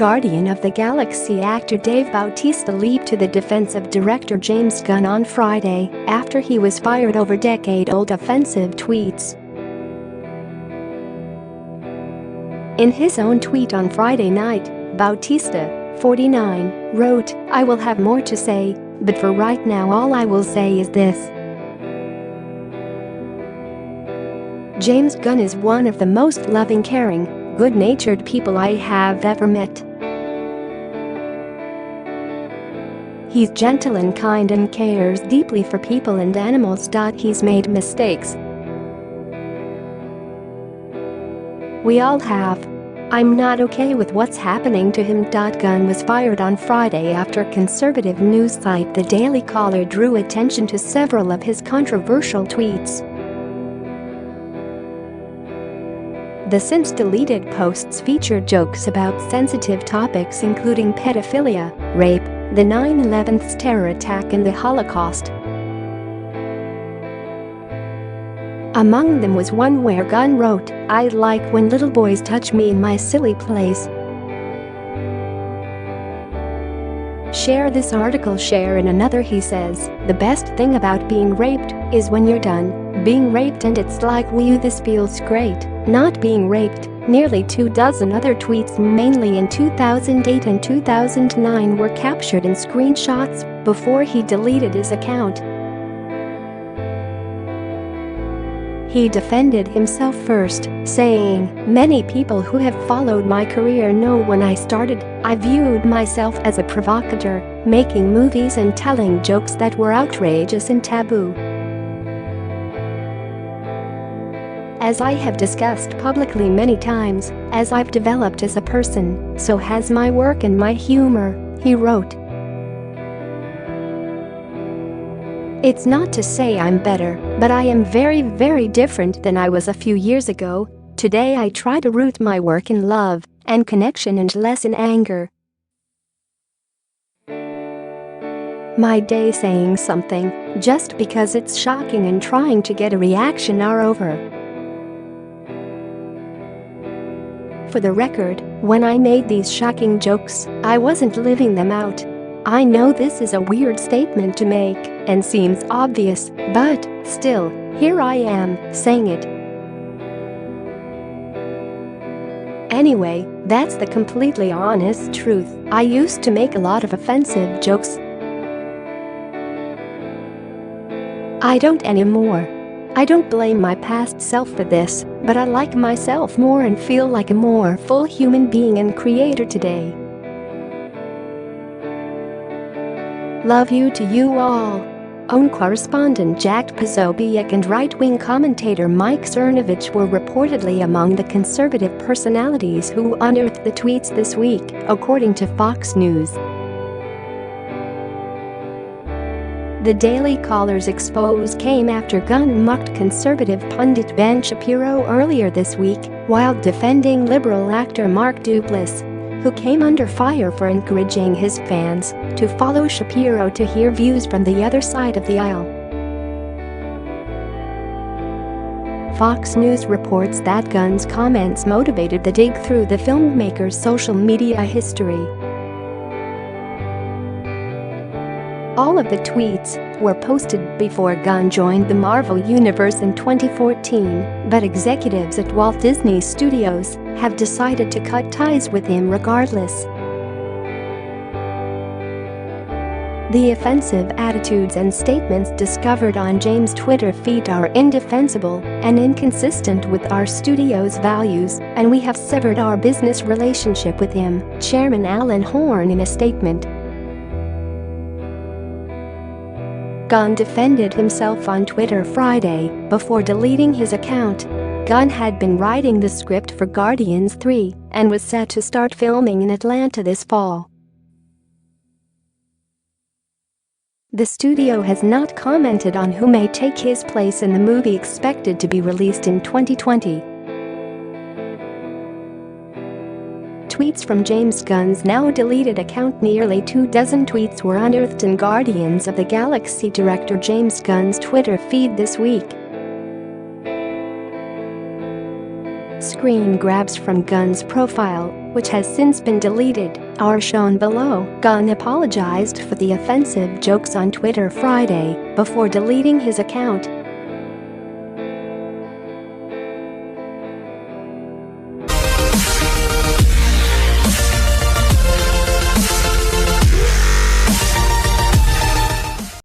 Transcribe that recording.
Guardian of the Galaxy actor Dave Bautista leaped to the defense of director James Gunn on Friday after he was fired over decade-old offensive tweets. In his own tweet on Friday night, Bautista, 49, wrote, "I will have more to say, but for right now all I will say is this. James Gunn is one of the most loving, caring, good-natured people I have ever met. He's gentle and kind and cares deeply for people and animals. He's made mistakes. We all have. I'm not okay with what's happening to him." Gunn was fired on Friday after conservative news site The Daily Caller drew attention to several of his controversial tweets. The since-deleted posts featured jokes about sensitive topics including pedophilia, rape, the 9/11 terror attack and the Holocaust. Among them was one where Gunn wrote, "I like when little boys touch me in my silly place." Share this article. Share in another. He says, "The best thing about being raped is when you're done being raped and it's like, whew, this feels great, not being raped." Nearly 24 other tweets, mainly in 2008 and 2009, were captured in screenshots before he deleted his account. He defended himself first, saying, "Many people who have followed my career know when I started, I viewed myself as a provocateur, making movies and telling jokes that were outrageous and taboo. As I have discussed publicly many times, as I've developed as a person, so has my work and my humor," he wrote. "It's not to say I'm better, but I am very, very different than I was a few years ago. Today I try to root my work in love and connection and less in anger. My days saying something just because it's shocking and trying to get a reaction are over. For the record, when I made these shocking jokes, I wasn't living them out. I know this is a weird statement to make and seems obvious, but still, here I am, saying it. Anyway, that's the completely honest truth. I used to make a lot of offensive jokes. I don't anymore. I don't blame my past self for this, but I like myself more and feel like a more full human being and creator today. Love you to you all." OWN correspondent Jack Posobiec and right-wing commentator Mike Cernovich were reportedly among the conservative personalities who unearthed the tweets this week, according to Fox News. The Daily Caller's expose came after Gunn mocked conservative pundit Ben Shapiro earlier this week while defending liberal actor Mark Duplass, who came under fire for encouraging his fans to follow Shapiro to hear views from the other side of the aisle. Fox News reports that Gunn's comments motivated the dig through the filmmaker's social media history. All of the tweets were posted before Gunn joined the Marvel Universe in 2014, but executives at Walt Disney Studios have decided to cut ties with him regardless. The offensive attitudes and statements discovered on James' Twitter feed are indefensible and inconsistent with our studio's values, and we have severed our business relationship with him, Chairman Alan Horn in a statement. Gunn defended himself on Twitter Friday before deleting his account. Gunn had been writing the script for Guardians 3 and was set to start filming in Atlanta this fall. The studio has not commented on who may take his place in the movie expected to be released in 2020. Tweets from James Gunn's now deleted account. Nearly 24 tweets were unearthed in Guardians of the Galaxy director James Gunn's Twitter feed this week. Screen grabs from Gunn's profile which has since been deleted, are shown below. Gunn apologized for the offensive jokes on Twitter Friday before deleting his account.